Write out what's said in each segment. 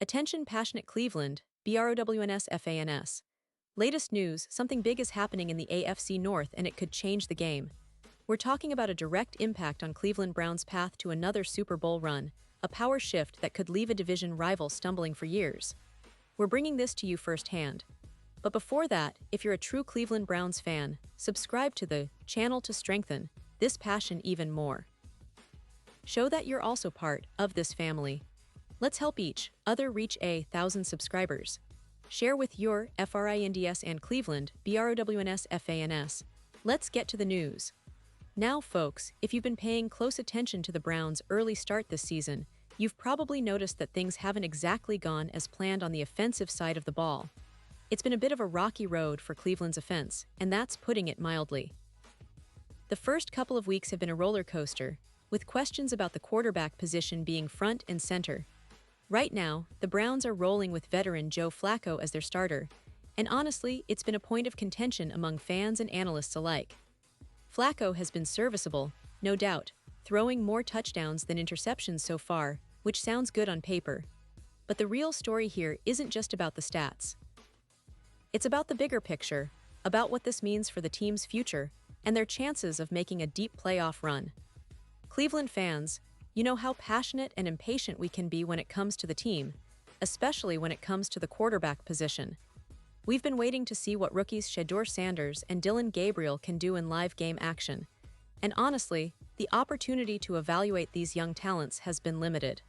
Attention passionate Cleveland, BROWNS. Latest news, something big is happening in the AFC North and it could change the game. We're talking about a direct impact on Cleveland Browns' path to another Super Bowl run, a power shift that could leave a division rival stumbling for years. We're bringing this to you firsthand. But before that, if you're a true Cleveland Browns fan, subscribe to the channel to strengthen this passion even more. Show that you're also part of this family. Let's help each other reach 1,000 subscribers. Share with your FRINDS and Cleveland, BROWNS. Let's get to the news. Now, folks, if you've been paying close attention to the Browns' early start this season, you've probably noticed that things haven't exactly gone as planned on the offensive side of the ball. It's been a bit of a rocky road for Cleveland's offense, and that's putting it mildly. The first couple of weeks have been a roller coaster, with questions about the quarterback position being front and center. Right now, the Browns are rolling with veteran Joe Flacco as their starter, and honestly, it's been a point of contention among fans and analysts alike. Flacco has been serviceable, no doubt, throwing more touchdowns than interceptions so far, which sounds good on paper. But the real story here isn't just about the stats. It's about the bigger picture, about what this means for the team's future and their chances of making a deep playoff run. Cleveland fans, you know how passionate and impatient we can be when it comes to the team, especially when it comes to the quarterback position. We've been waiting to see what rookies Shedeur Sanders and Dillon Gabriel can do in live game action. And honestly, the opportunity to evaluate these young talents has been limited.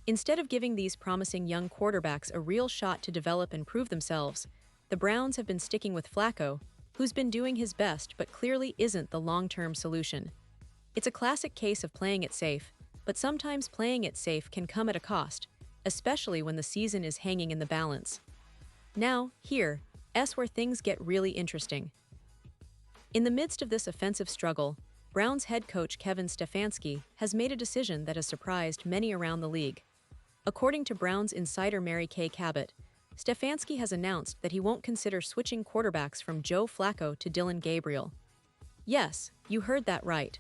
Instead of giving these promising young quarterbacks a real shot to develop and prove themselves, the Browns have been sticking with Flacco, who's been doing his best but clearly isn't the long-term solution. It's a classic case of playing it safe, but sometimes playing it safe can come at a cost, especially when the season is hanging in the balance. Now, here's where things get really interesting. In the midst of this offensive struggle, Browns head coach Kevin Stefanski has made a decision that has surprised many around the league. According to Browns insider Mary Kay Cabot, Stefanski has announced that he won't consider switching quarterbacks from Joe Flacco to Dillon Gabriel. Yes, you heard that right.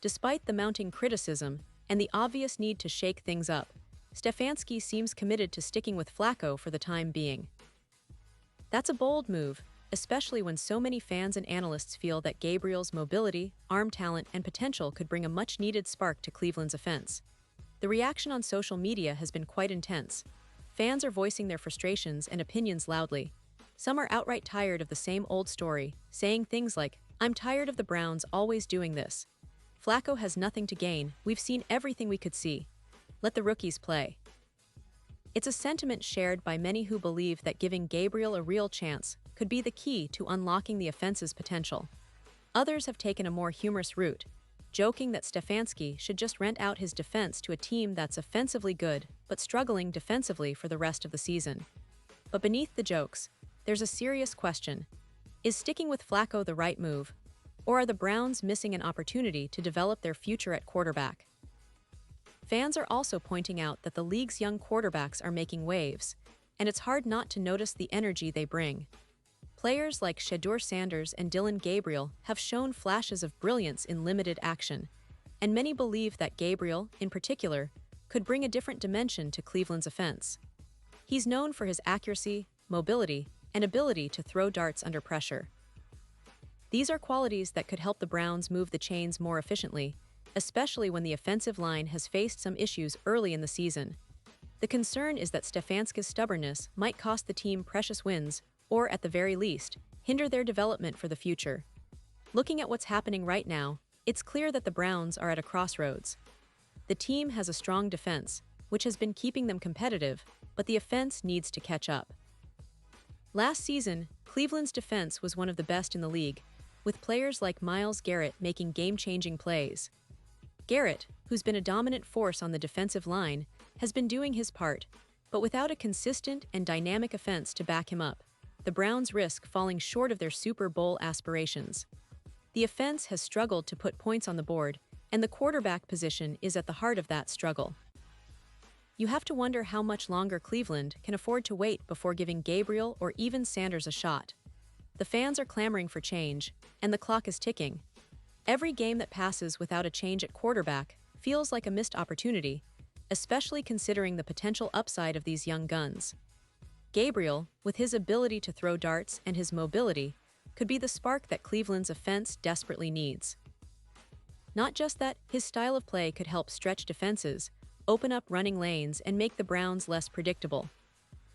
Despite the mounting criticism and the obvious need to shake things up, Stefanski seems committed to sticking with Flacco for the time being. That's a bold move, especially when so many fans and analysts feel that Gabriel's mobility, arm talent, and potential could bring a much-needed spark to Cleveland's offense. The reaction on social media has been quite intense. Fans are voicing their frustrations and opinions loudly. Some are outright tired of the same old story, saying things like, "I'm tired of the Browns always doing this. Flacco has nothing to gain, we've seen everything we could see. Let the rookies play." It's a sentiment shared by many who believe that giving Gabriel a real chance could be the key to unlocking the offense's potential. Others have taken a more humorous route, joking that Stefanski should just rent out his defense to a team that's offensively good but struggling defensively for the rest of the season. But beneath the jokes, there's a serious question. Is sticking with Flacco the right move? Or are the Browns missing an opportunity to develop their future at quarterback? Fans are also pointing out that the league's young quarterbacks are making waves, and it's hard not to notice the energy they bring. Players like Shedeur Sanders and Dillon Gabriel have shown flashes of brilliance in limited action, and many believe that Gabriel, in particular, could bring a different dimension to Cleveland's offense. He's known for his accuracy, mobility, and ability to throw darts under pressure. These are qualities that could help the Browns move the chains more efficiently, especially when the offensive line has faced some issues early in the season. The concern is that Stefanski's stubbornness might cost the team precious wins, or at the very least, hinder their development for the future. Looking at what's happening right now, it's clear that the Browns are at a crossroads. The team has a strong defense, which has been keeping them competitive, but the offense needs to catch up. Last season, Cleveland's defense was one of the best in the league, with players like Myles Garrett making game-changing plays. Garrett, who's been a dominant force on the defensive line, has been doing his part, but without a consistent and dynamic offense to back him up, the Browns risk falling short of their Super Bowl aspirations. The offense has struggled to put points on the board, and the quarterback position is at the heart of that struggle. You have to wonder how much longer Cleveland can afford to wait before giving Gabriel or even Sanders a shot. The fans are clamoring for change, and the clock is ticking. Every game that passes without a change at quarterback feels like a missed opportunity, especially considering the potential upside of these young guns. Gabriel, with his ability to throw darts and his mobility, could be the spark that Cleveland's offense desperately needs. Not just that, his style of play could help stretch defenses, open up running lanes, and make the Browns less predictable.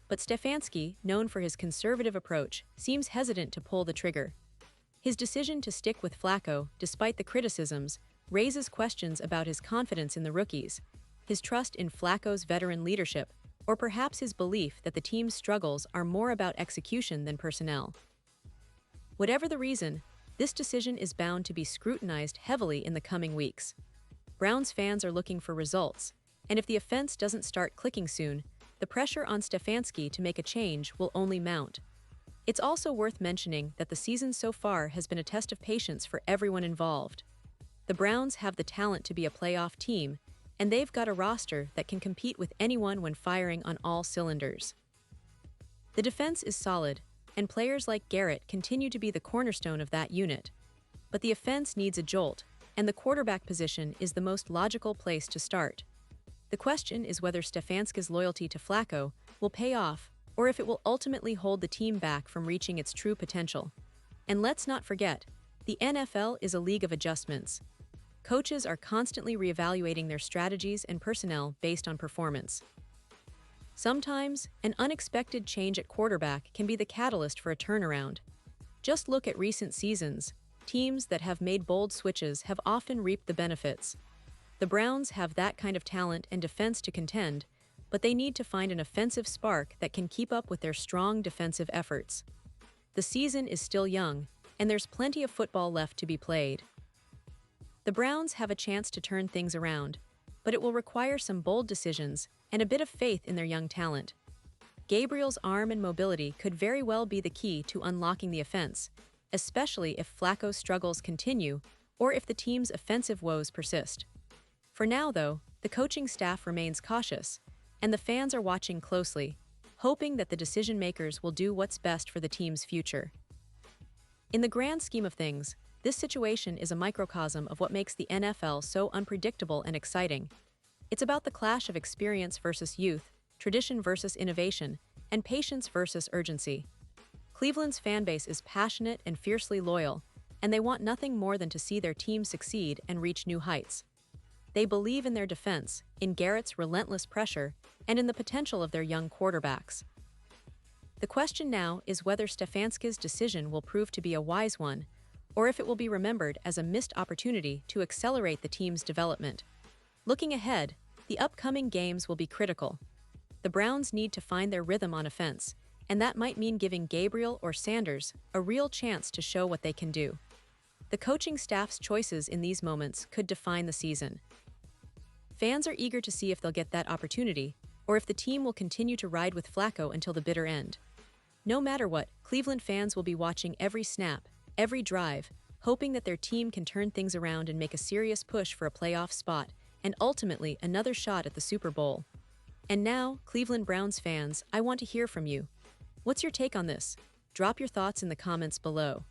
But Stefanski, known for his conservative approach, seems hesitant to pull the trigger. His decision to stick with Flacco, despite the criticisms, raises questions about his confidence in the rookies, his trust in Flacco's veteran leadership, or perhaps his belief that the team's struggles are more about execution than personnel. Whatever the reason, this decision is bound to be scrutinized heavily in the coming weeks. Browns fans are looking for results, and if the offense doesn't start clicking soon, the pressure on Stefanski to make a change will only mount. It's also worth mentioning that the season so far has been a test of patience for everyone involved. The Browns have the talent to be a playoff team, and they've got a roster that can compete with anyone when firing on all cylinders. The defense is solid, and players like Garrett continue to be the cornerstone of that unit. But the offense needs a jolt, and the quarterback position is the most logical place to start. The question is whether Stefanski's loyalty to Flacco will pay off, or if it will ultimately hold the team back from reaching its true potential. And let's not forget, the NFL is a league of adjustments. Coaches are constantly reevaluating their strategies and personnel based on performance. Sometimes, an unexpected change at quarterback can be the catalyst for a turnaround. Just look at recent seasons. Teams that have made bold switches have often reaped the benefits. The Browns have that kind of talent and defense to contend, but they need to find an offensive spark that can keep up with their strong defensive efforts. The season is still young, and there's plenty of football left to be played. The Browns have a chance to turn things around, but it will require some bold decisions and a bit of faith in their young talent. Gabriel's arm and mobility could very well be the key to unlocking the offense, especially if Flacco's struggles continue or if the team's offensive woes persist. For now, though, the coaching staff remains cautious, and the fans are watching closely, hoping that the decision-makers will do what's best for the team's future. In the grand scheme of things, this situation is a microcosm of what makes the NFL so unpredictable and exciting. It's about the clash of experience versus youth, tradition versus innovation, and patience versus urgency. Cleveland's fanbase is passionate and fiercely loyal, and they want nothing more than to see their team succeed and reach new heights. They believe in their defense, in Garrett's relentless pressure, and in the potential of their young quarterbacks. The question now is whether Stefanski's decision will prove to be a wise one, or if it will be remembered as a missed opportunity to accelerate the team's development. Looking ahead, the upcoming games will be critical. The Browns need to find their rhythm on offense, and that might mean giving Gabriel or Sanders a real chance to show what they can do. The coaching staff's choices in these moments could define the season. Fans are eager to see if they'll get that opportunity, or if the team will continue to ride with Flacco until the bitter end. No matter what, Cleveland fans will be watching every snap, every drive, hoping that their team can turn things around and make a serious push for a playoff spot, and ultimately another shot at the Super Bowl. And now, Cleveland Browns fans, I want to hear from you. What's your take on this? Drop your thoughts in the comments below.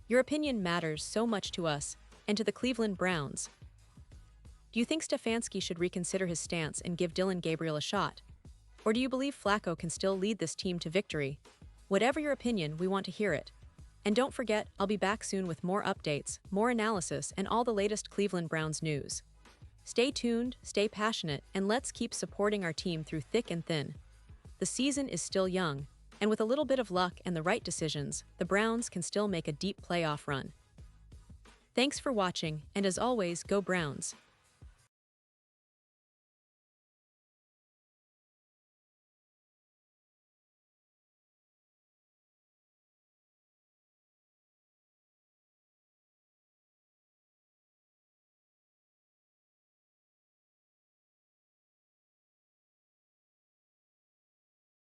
Your opinion matters so much to us, and to the Cleveland Browns. Do you think Stefanski should reconsider his stance and give Dillon Gabriel a shot? Or do you believe Flacco can still lead this team to victory? Whatever your opinion, we want to hear it. And don't forget, I'll be back soon with more updates, more analysis, and all the latest Cleveland Browns news. Stay tuned, stay passionate, and let's keep supporting our team through thick and thin. The season is still young, and with a little bit of luck and the right decisions, the Browns can still make a deep playoff run. Thanks for watching, and as always, go Browns!